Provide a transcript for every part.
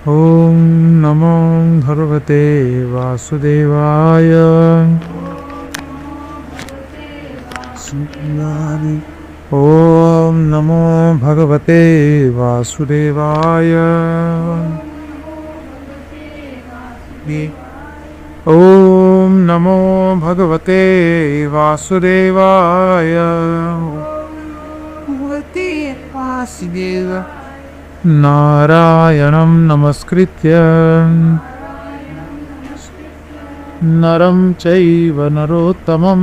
ओम नमो भगवते वासुदेवाय। ओम नमो भगवते वासुदेवाय। ओम नमो भगवते वासुदेवाय। नारायणं नमस्कृत्य नरं चैव नरोत्तमं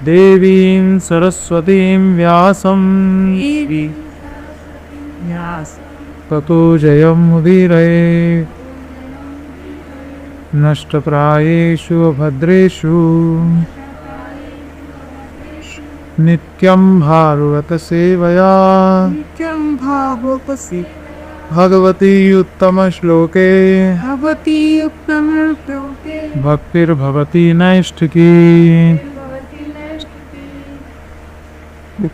देवीं सरस्वतीं व्यासं ततो जयमुदीरये। नष्टप्रायेषु भद्रेषु नित्यं भागवतसेवया भगवती उत्तमश्लोके भक्तिर्भवती नैष्ठिकी।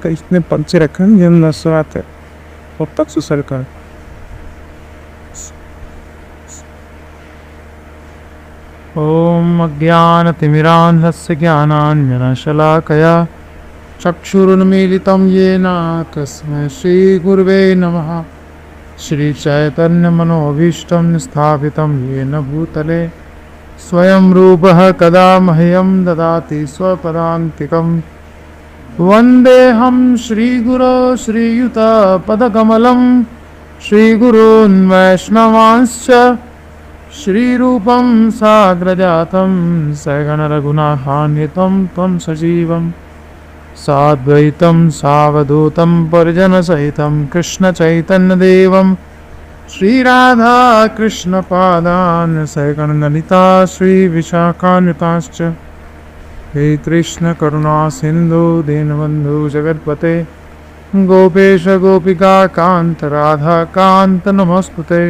इसने पंक्ति रखा ये नस्वात है तब तक सुसरकार। ओम अज्ञानतिमिरान्धस्य ज्ञानाञ्जनशलाकया चक्षुरुन्मीलितं येन तस्मै श्रीगुरवे नमः। श्रीचैतन्यमनोभीष्टं स्थापितं येन भूतले स्वयं रूपः कदा मह्यं ददाति स्वपदान्तिकं। वन्देऽहं श्रीगुरो श्रीयुतपदकमलं श्रीगुरून् वैष्णवांश्च श्रीरूपं साग्रजातं सगणरघुनाथान्वितं तं सजीवं साद्वैतं सावधूतं परिजनसहितं कृष्णचैतन्यदेवं श्रीराधा कृष्णपादान् सगणललिता श्रीविशाखान्विताश्च। हे कृष्ण करुणा सिन्धु दीनबन्धु जगत्पते गोपेश गोपिका कान्त राधा कान्त नमोस्तुते।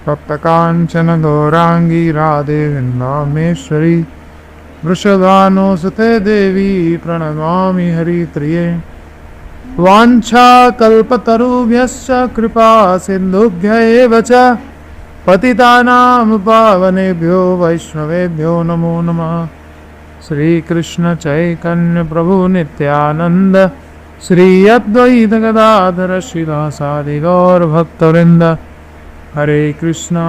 तप्तकाञ्चन गौराङ्गी राधे वृन्दावनेश्वरी वृषभानुसुते देवी प्रणमामि हरिप्रिये। वाञ्छाकल्पतरुभ्यश्च कृपा सिन्धुभ्य एव च पतितानां पावनेभ्यो वैष्णवेभ्यो नमो नमः। श्रीकृष्ण चैतन्य प्रभु नित्यानंद श्री अद्वैत गदाधर श्रीवासादि गौर भक्तवृंद। हरे कृष्णा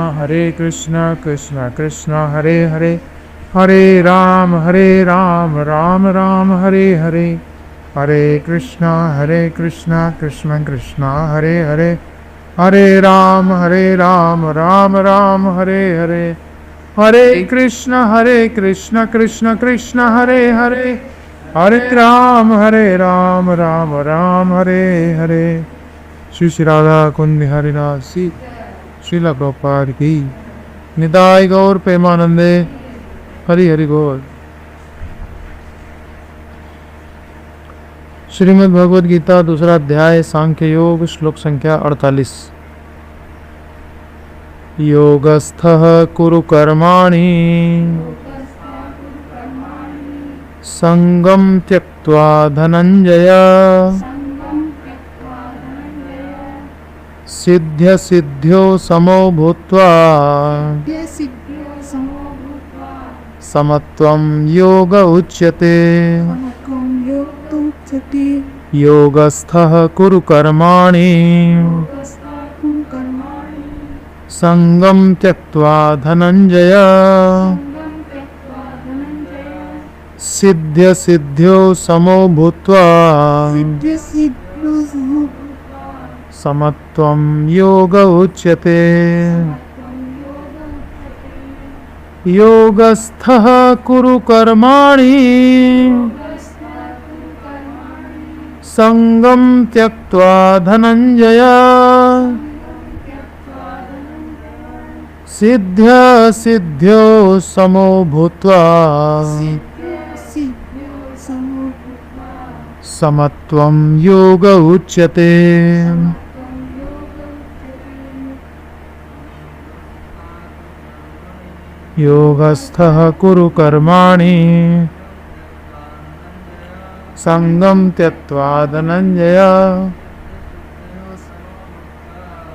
कृष्ण कृष्ण हरे हरे हरे राम राम राम हरे हरे। हरे कृष्णा कृष्ण कृष्ण हरे हरे हरे राम राम राम हरे हरे। हरे कृष्ण कृष्ण कृष्ण हरे हरे हरे राम राम राम हरे हरे। श्री श्री राधा कुंज हरिदास श्रीला प्रभुपाद की निताय गौर प्रेमानंदे हरि हरि बोल। श्रीमद् भगवद गीता दूसरा अध्याय सांख्य योग श्लोक संख्या 48। योगस्थः कुरु कर्माणि संगं त्यक्त्वा धनंजय सिद्ध्य सिद्ध्यो समो भूत्वा समत्वं योग उच्यते। योगस्थः कुरु कर्माणि संगं त्यक्त्वा धनंजय सिद्ध्य सिद्ध्यो समो भूत्वा समत्वं योग उच्यते। योगस्थः कुरु कर्माणि संगं त्यक्त्वा धनंजय सिद्ध्य सिद्ध्यो समो भूत्वा समत्वं योग उच्यते। योगस्थः कुरु कर्माणि संगं त्यक्त्वा धनंजय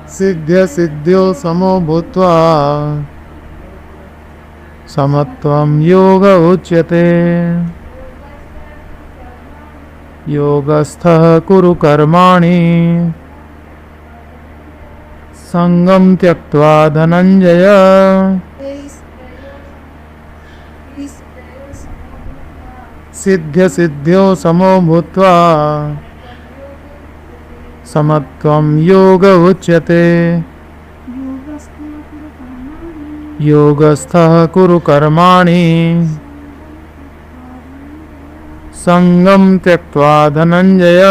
सिद्ध्य सिद्ध्यो समो भूत्वा समत्वं योग उच्यते। योगस्थः कुरु कर्माणि संगम त्यक्त्वा धनंजय। सिद्ध्य सिद्ध्यो समो भूत्वा समत्वं योग उच्यते। योगस्थः कुरु कर्माणि संगम त्यक्त्वा धनंजय।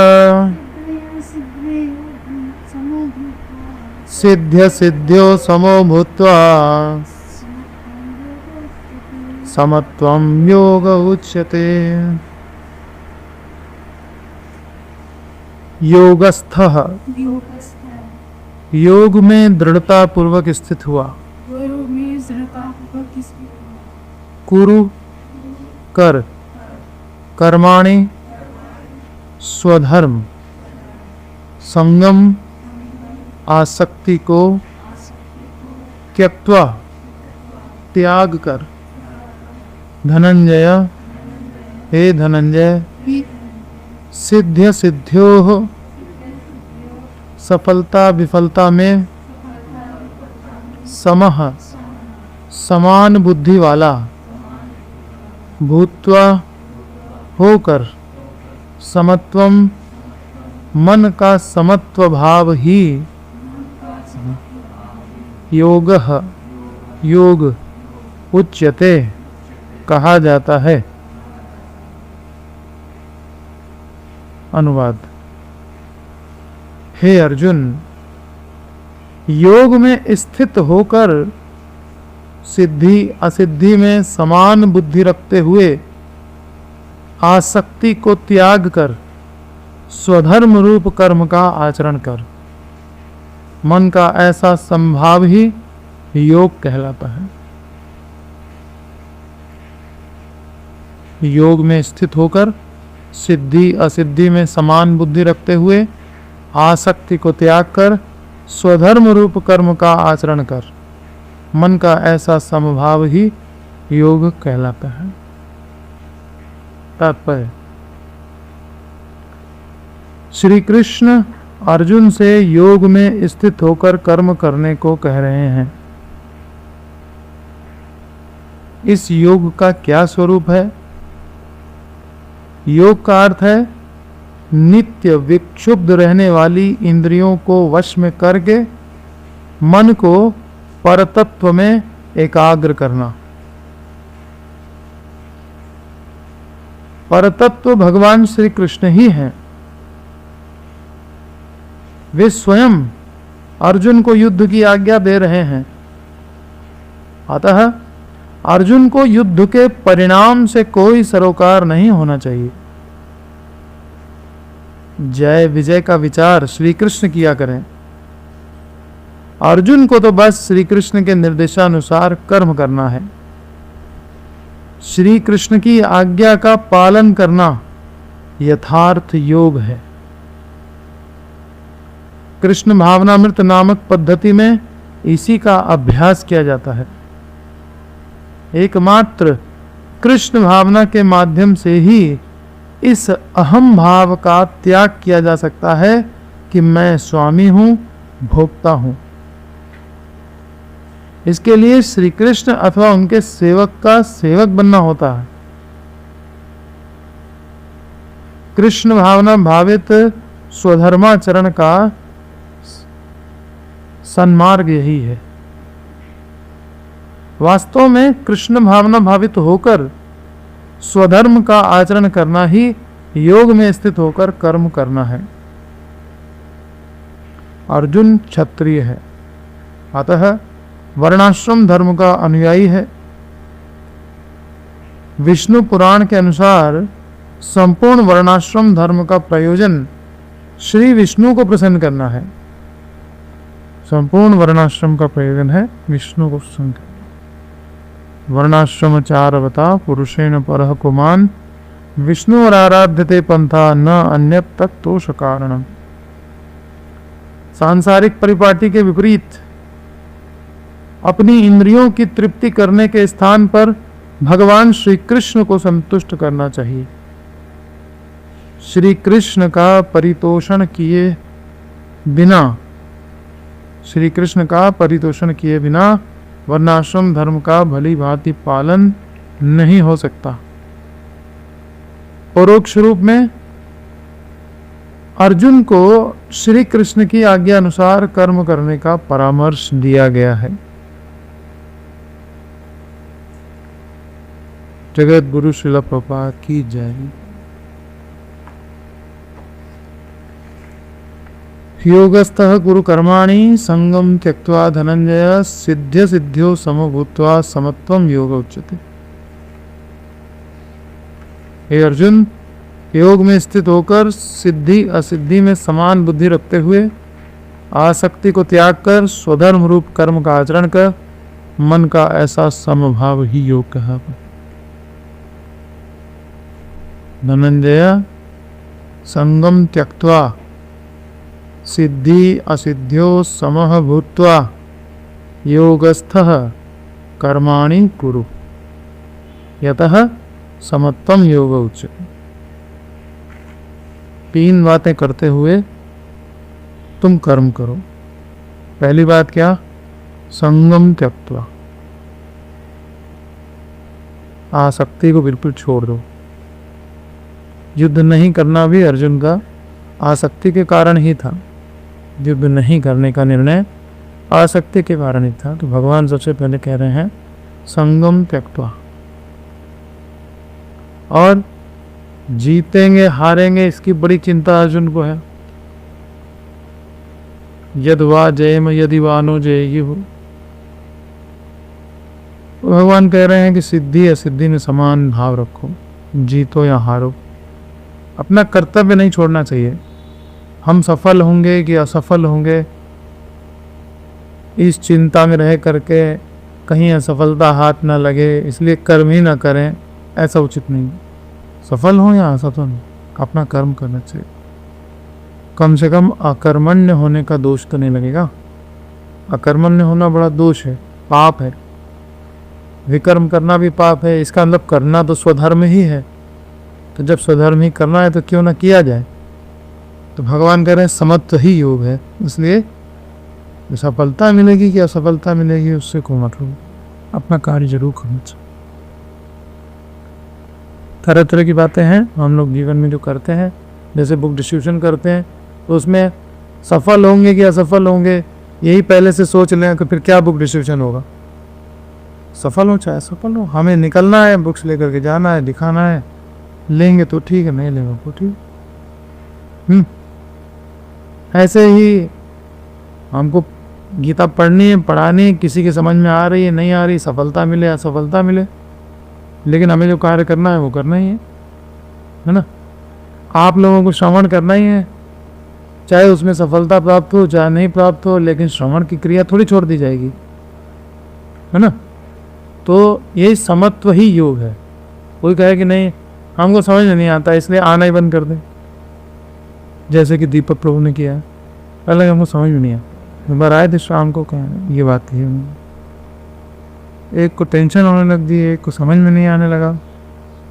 सिद्ध्य सिद्ध्यो समो भूत्वा समत्वं योग उच्यते। योगस्थः योग में दृढ़ता पूर्वक स्थित हुआ। कुरु कर कर्माणि स्वधर्म संगम आसक्ति को त्यक्त्वा त्याग कर। धनंजय हे धनंजय सिद्ध्य सिद्ध्योः सफलता विफलता में समः समान बुद्धि वाला भूत्वा होकर समत्वम मन का समत्व भाव ही योगः योग उच्यते कहा जाता है। अनुवाद। हे अर्जुन, योग में स्थित होकर सिद्धि असिद्धि में समान बुद्धि रखते हुए आसक्ति को त्याग कर स्वधर्म रूप कर्म का आचरण कर। मन का ऐसा संभाव ही योग कहलाता है। योग में स्थित होकर सिद्धि असिद्धि में समान बुद्धि रखते हुए आसक्ति को त्याग कर स्वधर्म रूप कर्म का आचरण कर। मन का ऐसा समभाव ही योग कहलाता है। तात्पर्य। श्री कृष्ण अर्जुन से योग में स्थित होकर कर्म करने को कह रहे हैं। इस योग का क्या स्वरूप है? योग का अर्थ है नित्य विक्षुब्ध रहने वाली इंद्रियों को वश में करके मन को परतत्व में एकाग्र करना। परतत्व भगवान श्री कृष्ण ही हैं। वे स्वयं अर्जुन को युद्ध की आज्ञा दे रहे हैं। अतः अर्जुन को युद्ध के परिणाम से कोई सरोकार नहीं होना चाहिए। जय विजय का विचार श्री कृष्ण किया करें। अर्जुन को तो बस श्री कृष्ण के निर्देशानुसार कर्म करना है। श्री कृष्ण की आज्ञा का पालन करना यथार्थ योग है। कृष्ण भावनामृत नामक पद्धति में इसी का अभ्यास किया जाता है। एकमात्र कृष्ण भावना के माध्यम से ही इस अहम भाव का त्याग किया जा सकता है कि मैं स्वामी हूं, भोक्ता हूं। इसके लिए श्री कृष्ण अथवा उनके सेवक का सेवक बनना होता है। कृष्ण भावना भावित स्वधर्माचरण का सन्मार्ग यही है। वास्तव में कृष्ण भावना भावित होकर स्वधर्म का आचरण करना ही योग में स्थित होकर कर्म करना है। अर्जुन क्षत्रिय है, अतः वर्णाश्रम धर्म का अनुयायी है। विष्णु पुराण के अनुसार संपूर्ण वर्णाश्रम धर्म का प्रयोजन श्री विष्णु को प्रसन्न करना है। संपूर्ण वर्णाश्रम का प्रयोजन है विष्णु को प्रसन्न करना। वर्णाश्रम चारवता पुरुषेण परः कुमान विष्णु और आराध्यते पंथा न अन्य तक तोष कारणम। सांसारिक परिपाटी के विपरीत अपनी इंद्रियों की तृप्ति करने के स्थान पर भगवान श्री कृष्ण को संतुष्ट करना चाहिए। श्री कृष्ण का परितोषण किए बिना श्री कृष्ण का परितोषण किए बिना वर्णाश्रम धर्म का भली भांति पालन नहीं हो सकता। परोक्ष रूप में अर्जुन को श्री कृष्ण की आज्ञा अनुसार कर्म करने का परामर्श दिया गया है। जगत गुरु श्रील प्रभुपाद की जय। योगस्थः गुरु कर्माणि संगम त्यक्त्वा धनंजय सिद्ध्य सिद्ध्यो समभूत्वा समत्वम योग उच्यते। हे अर्जुन, योग में स्थित होकर सिद्धि असिद्धि में समान बुद्धि रखते हुए आसक्ति को त्याग कर स्वधर्म रूप कर्म का आचरण कर मन का ऐसा समभाव ही योग कहा। धनंजय, संगम त्यक्त्वा सिद्धि असिद्ध्यो समः भूत्वा योगस्थः कर्माणि कुरु यतः समत्वम योग उच्यते। 3 बातें करते हुए तुम कर्म करो। पहली बात क्या? संगम त्यक्त्वा, आसक्ति को बिल्कुल छोड़ दो। युद्ध नहीं करना भी अर्जुन का आसक्ति के कारण ही था। युद्ध नहीं करने का निर्णय आसक्ति के कारण ही था। तो भगवान सबसे पहले कह रहे हैं संगम त्यक्त्वा। और जीतेंगे हारेंगे इसकी बड़ी चिंता अर्जुन को है। यद वा जयम यदि वानो जयी हो। भगवान कह रहे हैं कि सिद्धि असिद्धि में समान भाव रखो, जीतो या हारो। अपना कर्तव्य नहीं छोड़ना चाहिए। हम सफल होंगे कि असफल होंगे इस चिंता में रह करके कहीं असफलता हाथ ना लगे इसलिए कर्म ही ना करें, ऐसा उचित नहीं। सफल हो या असफल हो, अपना कर्म करना चाहिए। कम से कम अकर्मण्य होने का दोष तो नहीं लगेगा। अकर्मण्य होना बड़ा दोष है, पाप है। विकर्म करना भी पाप है। इसका मतलब करना तो स्वधर्म ही है। तो जब स्वधर्म ही करना है तो क्यों ना किया जाए। तो भगवान कह रहे हैं समत्व ही योग है। इसलिए सफलता मिलेगी कि असफलता मिलेगी उससे कोई मतलब, अपना कार्य जरूर करना चाहिए। तरह तरह की बातें हैं हम लोग जीवन में जो करते हैं, जैसे बुक डिस्ट्रीब्यूशन करते हैं तो उसमें सफल होंगे कि असफल होंगे यही पहले से सोच लें कि फिर क्या बुक डिस्ट्रीब्यूशन होगा। सफल हो चाहे असफल हो, हमें निकलना है, बुक्स लेकर के जाना है, दिखाना है। लेंगे तो ठीक है, नहीं लेंगे तो ठीक। ऐसे ही हमको गीता पढ़नी है, पढ़ानी, किसी के समझ में आ रही है नहीं आ रही, सफलता मिले असफलता मिले, लेकिन हमें जो कार्य करना है वो करना ही है ना। आप लोगों को श्रवण करना ही है, चाहे उसमें सफलता प्राप्त हो चाहे नहीं प्राप्त हो, लेकिन श्रवण की क्रिया थोड़ी छोड़ दी जाएगी, है ना। तो ये समत्व ही योग है। कोई कहे कि नहीं हमको समझ में नहीं आता इसलिए आना ही बंद कर दे, जैसे कि दीपक प्रभु ने किया। पहले हमको समझ में नहीं आया, एक बार आए थे शाम को, कहा ये बात कही उन्होंने। एक को टेंशन होने लग दी, एक को समझ में नहीं आने लगा,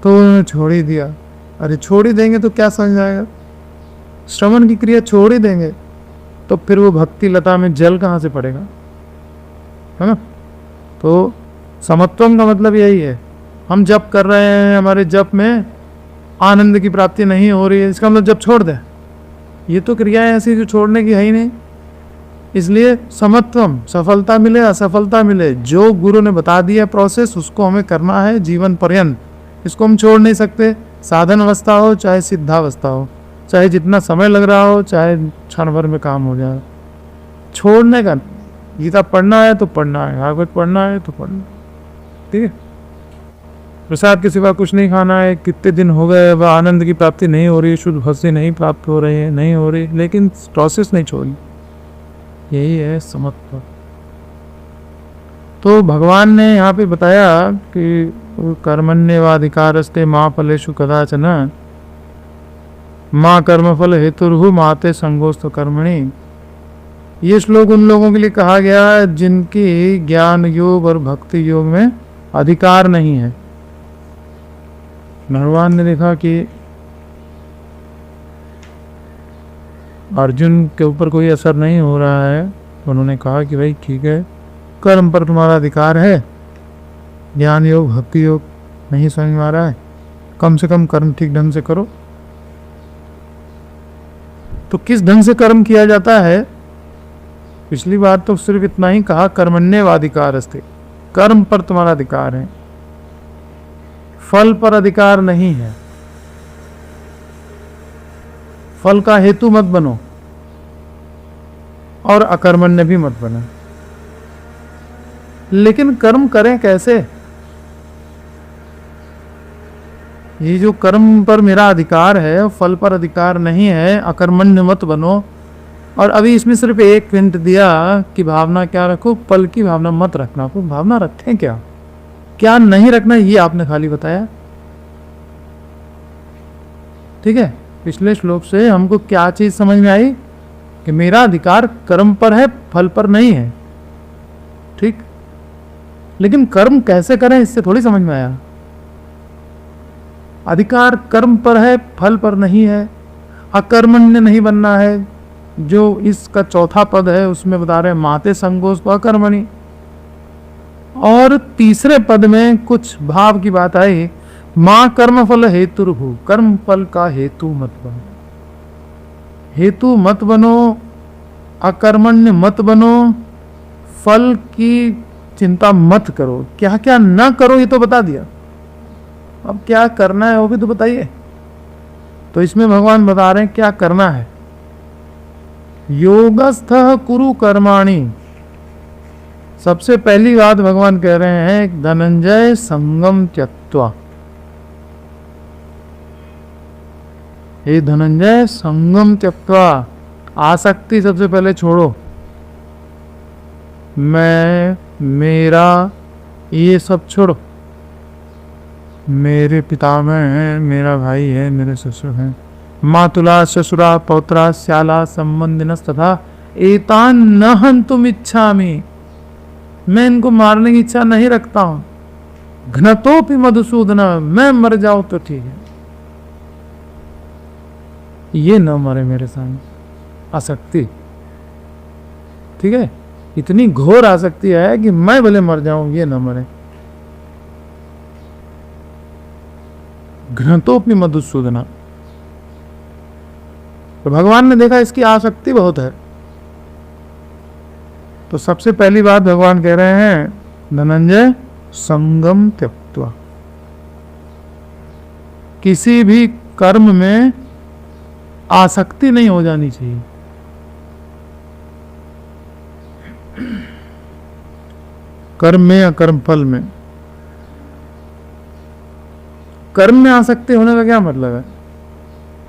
तो उन्होंने छोड़ ही दिया। अरे छोड़ ही देंगे तो क्या समझ आएगा। श्रवण की क्रिया छोड़ ही देंगे तो फिर वो भक्ति लता में जल कहाँ से पड़ेगा, है ना। तो समत्वम का मतलब यही है। हम जप कर रहे हैं, हमारे जप में आनंद की प्राप्ति नहीं हो रही है, इसका मतलब जप छोड़ दे। ये तो क्रियाएं ऐसी जो छोड़ने की है ही नहीं। इसलिए समत्वम, सफलता मिले असफलता मिले, जो गुरु ने बता दिया प्रोसेस उसको हमें करना है जीवन पर्यंत। इसको हम छोड़ नहीं सकते। साधन अवस्था हो चाहे सिद्धावस्था हो, चाहे जितना समय लग रहा हो, चाहे क्षण भर में काम हो जाए, छोड़ने का। गीता पढ़ना है तो पढ़ना है, भागवत पढ़ना है तो पढ़ना, ठीक है। प्रसाद के सिवा कुछ नहीं खाना है। कितने दिन हो गए वह आनंद की प्राप्ति नहीं हो रही, शुद्ध भक्ति नहीं प्राप्त हो रही है, नहीं हो रही, लेकिन प्रोसेस नहीं छोड़ी। यही है समत्व। तो भगवान ने यहाँ पे बताया कि कर्मण्येवाधिकारस्ते माँ फलेषु कदाचन माँ कर्मफल हेतुर्हु माते संगोस्त कर्मणि। ये श्लोक उन लोगों के लिए कहा गया है जिनकी ज्ञान योग और भक्ति योग में अधिकार नहीं है। भगवान ने देखा कि अर्जुन के ऊपर कोई असर नहीं हो रहा है, उन्होंने कहा कि भाई ठीक है, कर्म पर तुम्हारा अधिकार है, ज्ञान योग भक्ति योग नहीं समझ में आ रहा है, कम से कम कर्म ठीक ढंग से करो। तो किस ढंग से कर्म किया जाता है? पिछली बार तो सिर्फ इतना ही कहा, कर्मण्येवाधिकारस्ते, कर्म पर तुम्हारा अधिकार है, फल पर अधिकार नहीं है। फल का हेतु मत बनो और अकर्मण्य भी मत बनो। लेकिन कर्म करें कैसे? ये जो कर्म पर मेरा अधिकार है, फल पर अधिकार नहीं है, अकर्मण्य मत बनो, और अभी इसमें सिर्फ एक हिंट दिया कि भावना क्या रखो, फल की भावना मत रखना। तो भावना रखें क्या, क्या नहीं रखना, ये आपने खाली बताया। ठीक है, पिछले श्लोक से हमको क्या चीज समझ में आई कि मेरा अधिकार कर्म पर है, फल पर नहीं है। ठीक, लेकिन कर्म कैसे करें इससे थोड़ी समझ में आया। अधिकार कर्म पर है, फल पर नहीं है, अकर्मण्य नहीं बनना है। जो इसका चौथा पद है उसमें बता रहे हैं माते संगोस तो अकर्मणि, और तीसरे पद में कुछ भाव की बात आई, मां कर्म फल हेतु भू, कर्म फल का हेतु मत बनो, हेतु मत बनो, अकर्मण्य मत बनो, फल की चिंता मत करो। क्या क्या ना करो ये तो बता दिया, अब क्या करना है वो भी तो बताइए। तो इसमें भगवान बता रहे हैं क्या करना है। योगस्थः कुरु कर्माणि, सबसे पहली बात भगवान कह रहे हैं धनंजय संगम त्यक्त्वा। हे धनंजय संगम त्यक्त्वा, आसक्ति सबसे पहले छोड़ो, मैं मेरा ये सब छोड़ो। मेरे पितामह हैं, मेरा भाई है, मेरे ससुर हैं, मातुला ससुरा पौत्रा श्याला संबंधिनस तथा एतान न हन्तुम इच्छामि, मैं इनको मारने की इच्छा नहीं रखता हूं। घ्नतोपि मधुसूदन, मैं मर जाऊं तो ठीक है, ये न मरे मेरे सामने। आसक्ति, ठीक है, इतनी घोर आसक्ति है कि मैं भले मर जाऊं, ये न मरे। घ्नतोपि मधुसूदन, तो भगवान ने देखा इसकी आसक्ति बहुत है, तो सबसे पहली बात भगवान कह रहे हैं धनंजय संगम त्यक्त्वा, किसी भी कर्म में आसक्ति नहीं हो जानी चाहिए। कर्म में या कर्म फल में, कर्म में आसक्ति होने का क्या मतलब है?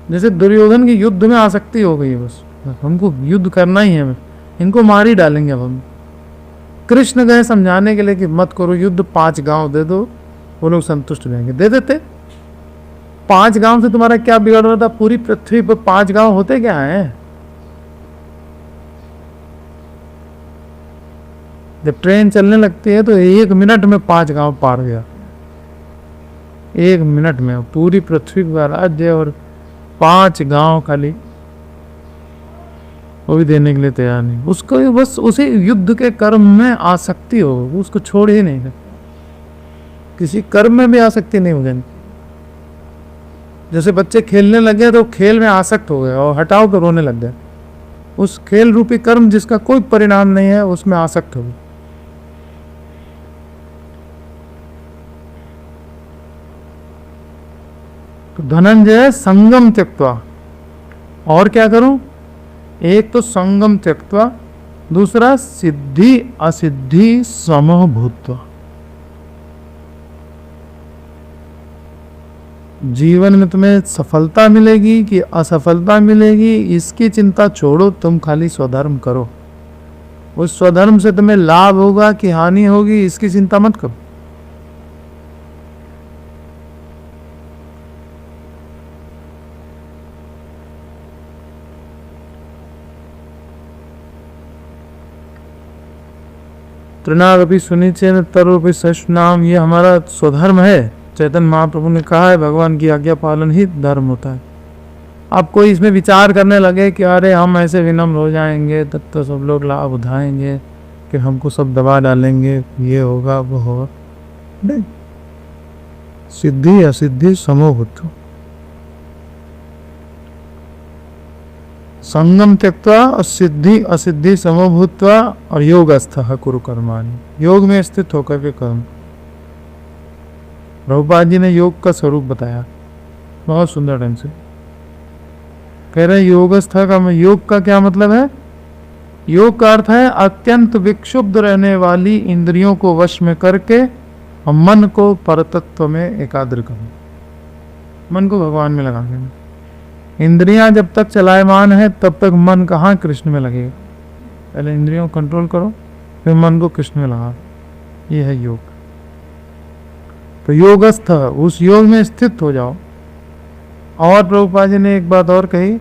जैसे दुर्योधन की युद्ध में आसक्ति हो गई, बस हमको युद्ध करना ही है, इनको मार ही डालेंगे अब हम। कृष्ण गए समझाने के लिए कि मत करो युद्ध, 5 गांव दे दो, वो लोग संतुष्ट रहेंगे, दे देते। 5 गांव से तुम्हारा क्या बिगड़ रहा था? पूरी पृथ्वी पर 5 गांव होते क्या है? जब ट्रेन चलने लगती है तो 1 मिनट में 5 गांव पार गया, 1 मिनट में पूरी पृथ्वी का राज्य और 5 गांव खाली, वो भी देने के लिए तैयार नहीं। उसको बस उसे युद्ध के कर्म में आसक्ति हो, उसको छोड़ ही नहीं सकता। किसी कर्म में भी आसक्ति नहीं हो जानी। जैसे बच्चे खेलने लगे तो खेल में आसक्त हो गए और हटाओ तो रोने लग गए, उस खेल रूपी कर्म जिसका कोई परिणाम नहीं है उसमें आसक्त हो गए। तो धनंजय संगम त्यक्त्वा, और क्या करूं? एक तो संगम त्यक्त्वा, दूसरा सिद्धि असिद्धि समः भूत्वा। जीवन में तुम्हें सफलता मिलेगी कि असफलता मिलेगी इसकी चिंता छोड़ो, तुम खाली स्वधर्म करो। उस स्वधर्म से तुम्हें लाभ होगा कि हानि होगी इसकी चिंता मत करो। तृणावपि सुनिचेन तरोपि सष्णाम, ये हमारा स्वधर्म है। चैतन्य महाप्रभु ने कहा है भगवान की आज्ञा पालन ही धर्म होता है। अब कोई इसमें विचार करने लगे कि अरे हम ऐसे विनम्र हो जाएंगे तब तो सब लोग लाभ उठाएंगे, कि हमको सब दबा डालेंगे, ये होगा वो होगा, नहीं। सिद्धि असिद्धि समोभूत, संगम त्यक्त्वा सिद्धि असिद्धि समोभूत्वा और योगस्थः कुरु कर्माणि, योग में स्थित होकर के कर्म। प्रभुपाद जी ने योग का स्वरूप बताया बहुत सुंदर ढंग से। कह रहे योगस्थ का, योग का क्या मतलब है? योग का अर्थ है अत्यंत विक्षुब्ध रहने वाली इंद्रियों को वश में करके और मन को परतत्व में एकाग्र करना, मन को भगवान में लगा देना। इंद्रियां जब तक चलायमान है तब तक मन कहाँ कृष्ण में लगेगा। पहले इंद्रियों को कंट्रोल करो, फिर मन को कृष्ण में लगा, ये है योग। तो योगस्थ, उस योग में स्थित हो जाओ। और प्रभुपाद जी ने एक बात और कही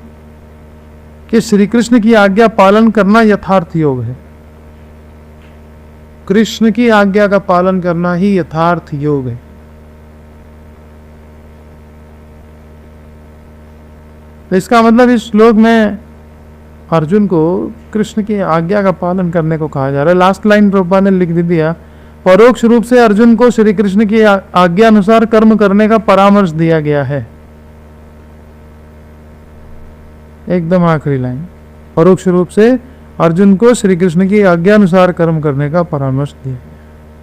कि श्री कृष्ण की आज्ञा पालन करना यथार्थ योग है। कृष्ण की आज्ञा का पालन करना ही यथार्थ योग है। तो इसका मतलब इस श्लोक में अर्जुन को कृष्ण की आज्ञा का पालन करने को कहा जा रहा है। लास्ट लाइन प्रभुपाद ने लिख दिया, परोक्ष रूप से अर्जुन को श्री कृष्ण की आज्ञा अनुसार कर्म करने का परामर्श दिया गया है। एकदम आखिरी लाइन, परोक्ष रूप से अर्जुन को श्री कृष्ण की आज्ञा अनुसार कर्म करने का परामर्श दिया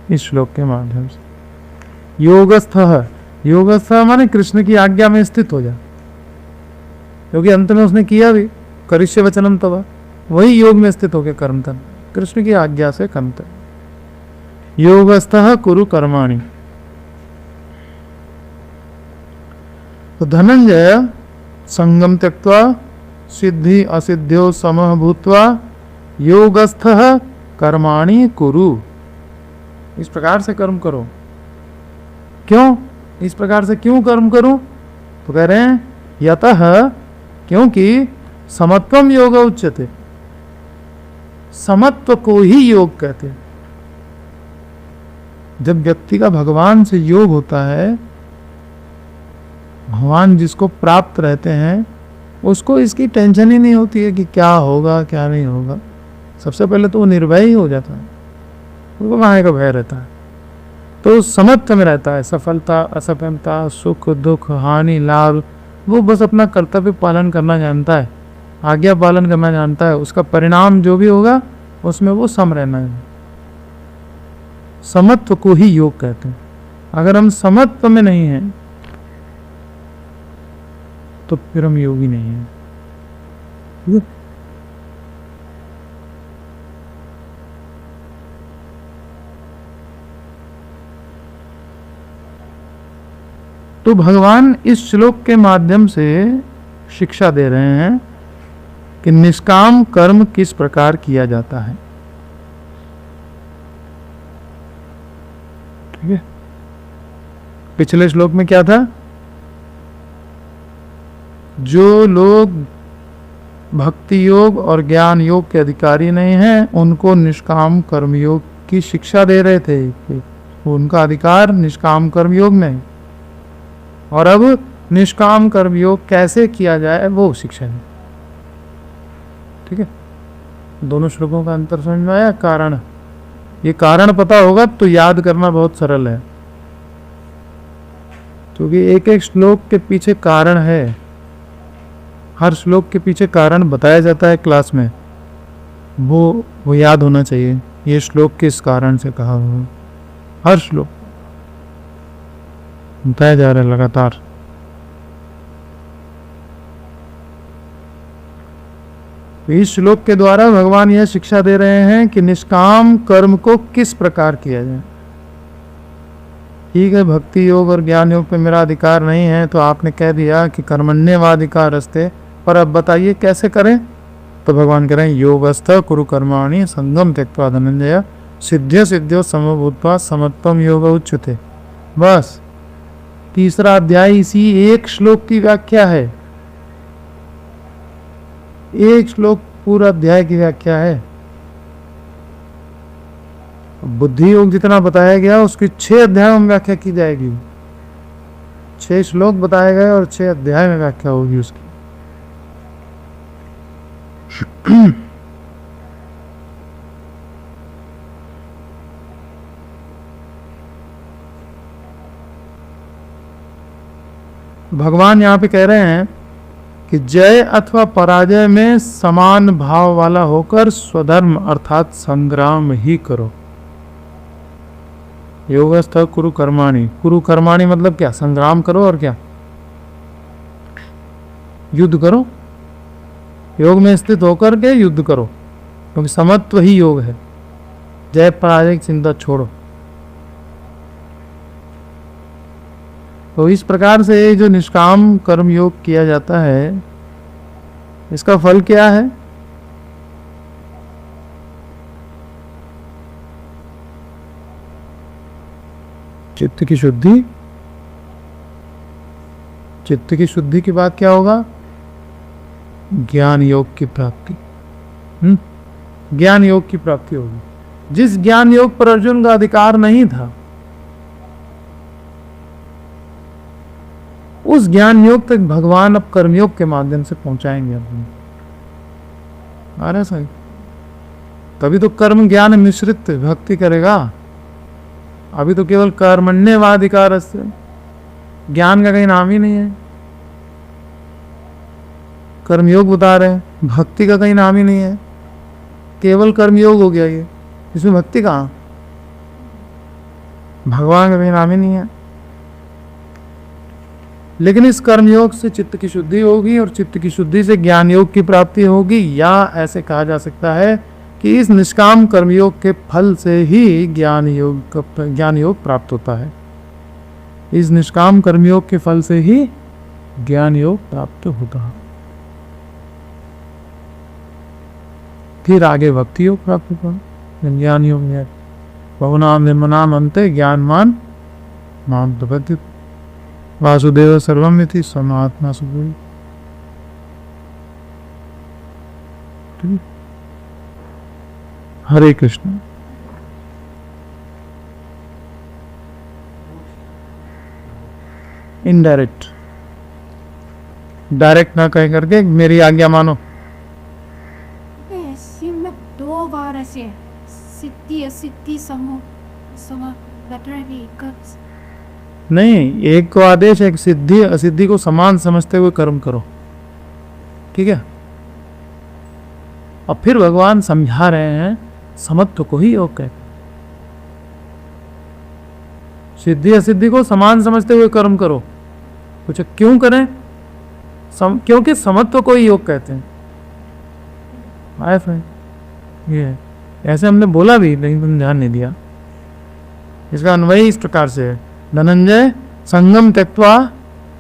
इस श्लोक के माध्यम से। योगस्थः, योगस्थः माने कृष्ण की आज्ञा में स्थित हो जा, क्योंकि अंत में उसने किया भी करिष्य वचनम तवा, वही योग में स्थित होकर कर्म करना, कृष्ण की आज्ञा से कर्म करना। योगस्थः कुरु कर्माणि। तो धनंजय संगम त्यक्त्वा सिद्धि असिद्ध्यो समः भूत्वा योगस्थः कर्माणि कुरु, इस प्रकार से कर्म करो। क्यों इस प्रकार से क्यों कर्म करूं? तो कह रहे हैं यतः, क्योंकि समत्वम योग उच्यते, समत्व को ही योग कहते हैं। जब व्यक्ति का भगवान से योग होता है, भगवान जिसको प्राप्त रहते हैं उसको इसकी टेंशन ही नहीं होती है कि क्या होगा क्या नहीं होगा। सबसे पहले तो वो निर्भय ही हो जाता है, उसको कहाँ का भय रहता है। तो समत्व में रहता है, सफलता असफलता सुख दुख हानि लाभ, वो बस अपना कर्तव्य पालन करना जानता है, आज्ञा पालन करना जानता है। उसका परिणाम जो भी होगा उसमें वो सम रहना है। समत्व को ही योग कहते हैं। अगर हम समत्व में नहीं हैं तो फिर हम योगी नहीं हैं। तो भगवान इस श्लोक के माध्यम से शिक्षा दे रहे हैं कि निष्काम कर्म किस प्रकार किया जाता है। ठीक है, पिछले श्लोक में क्या था? जो लोग भक्ति योग और ज्ञान योग के अधिकारी नहीं हैं उनको निष्काम कर्म योग की शिक्षा दे रहे थे कि उनका अधिकार निष्काम कर्म योग में। और अब निष्काम कर्म योग कैसे किया जाए वो शिक्षा है। ठीक है, दोनों श्लोकों का अंतर समझ में आया? कारण, ये कारण पता होगा तो याद करना बहुत सरल है, क्योंकि एक एक श्लोक के पीछे कारण है। हर श्लोक के पीछे कारण बताया जाता है क्लास में, वो याद होना चाहिए। ये श्लोक किस कारण से कहा हुआ, हर श्लोक बताया जा रहा है लगातार। इस श्लोक के द्वारा भगवान यह शिक्षा दे रहे हैं कि निष्काम कर्म को किस प्रकार किया जाए। ठीक है, भक्ति योग और ज्ञान योग पे मेरा अधिकार नहीं है तो आपने कह दिया कि कर्मण्येवाधिकार अस्ते, पर अब बताइए कैसे करें। तो भगवान कह रहे हैं योगस्थ कुरु कर्माणि संगम त्यक्त्वा धनंजय सिद्ध्य सिद्ध्यो समभूत्वा समत्वम योग उच्यते। बस तीसरा अध्याय इसी एक श्लोक की व्याख्या है। एक श्लोक पूरा अध्याय की व्याख्या है। बुद्धि योग जितना बताया गया उसकी 6 अध्यायों में व्याख्या की जाएगी। 6 श्लोक बताए गए और 6 अध्याय में व्याख्या होगी उसकी। भगवान यहाँ पे कह रहे हैं कि जय अथवा पराजय में समान भाव वाला होकर स्वधर्म अर्थात संग्राम ही करो। योगस्थ कुरु कर्माणि, कुरु कर्माणि मतलब क्या? संग्राम करो और क्या? युद्ध करो। योग में स्थित होकर के युद्ध करो, क्योंकि समत्व ही योग है। जय पराजय की चिंता छोड़ो। तो इस प्रकार से जो निष्काम कर्म योग किया जाता है, इसका फल क्या है? चित्त की शुद्धि। चित्त की शुद्धि के बाद क्या होगा? ज्ञान योग की प्राप्ति। ज्ञान योग की प्राप्ति होगी। जिस ज्ञान योग पर अर्जुन का अधिकार नहीं था, उस ज्ञान योग तक भगवान अब कर्मयोग के माध्यम से पहुंचाएंगे अपने। आ रहा सही? तभी तो कर्म ज्ञान मिश्रित भक्ति करेगा। अभी तो केवल कर्मण्येवाधिकार से, ज्ञान का कहीं नाम ही नहीं है। कर्मयोग बता रहे हैं, भक्ति का कहीं नाम ही नहीं है। केवल कर्मयोग हो गया ये, इसमें भक्ति कहाँ? भगवान का कहीं नाम ही नहीं है। लेकिन इस कर्मयोग से चित्त की शुद्धि होगी और चित्त की शुद्धि से ज्ञान योग की प्राप्ति होगी, या ऐसे कहा जा सकता है कि इस निष्काम कर्मयोग के फल से ही ज्ञान योग प्राप्त होता है। इस निष्काम कर्मयोग के फल से ही ज्ञान योग प्राप्त होता है। फिर आगे भक्ति योग प्राप्त होगा। ज्ञान योग में बहुनाम निर्मनाम अंते ज्ञानमान माम प्रपद्यते वासुदेव सर्वमिति समात्मा सुबुद्धि। हरे कृष्ण। इनडायरेक्ट, डायरेक्ट ना कह करके मेरी आज्ञा मानो। श्रीमद् 2 बार ऐसे सिद्धि असिद्धि नहीं, एक को आदेश, एक सिद्धि असिद्धि को समान समझते हुए कर्म करो। ठीक है? और फिर भगवान समझा रहे हैं समत्व को ही योग कहते। सिद्धि असिद्धि को समान समझते हुए कर्म करो। पूछो क्यों करें? क्योंकि समत्व को ही योग कहते हैं। आए फ्रेंड, ये ऐसे हमने बोला भी, लेकिन तुमने ध्यान नहीं दिया। इसका अन्वय इस प्रकार से है। धनंजय संगम त्यक्त्वा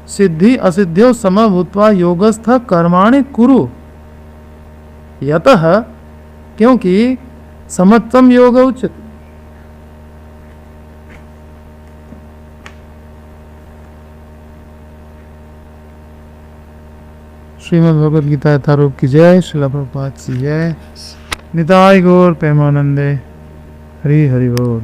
सिद्धि असिद्ध्यो समभूत्वा योगस्थ कर्माणि कुरु यतः, क्योंकि समत्वम योग उचित। श्रीमद् भगवद गीता यथारूप की जय। श्रील प्रभुपाद की जय। निताय गौर प्रेमानंदे। हरि हरि बोल।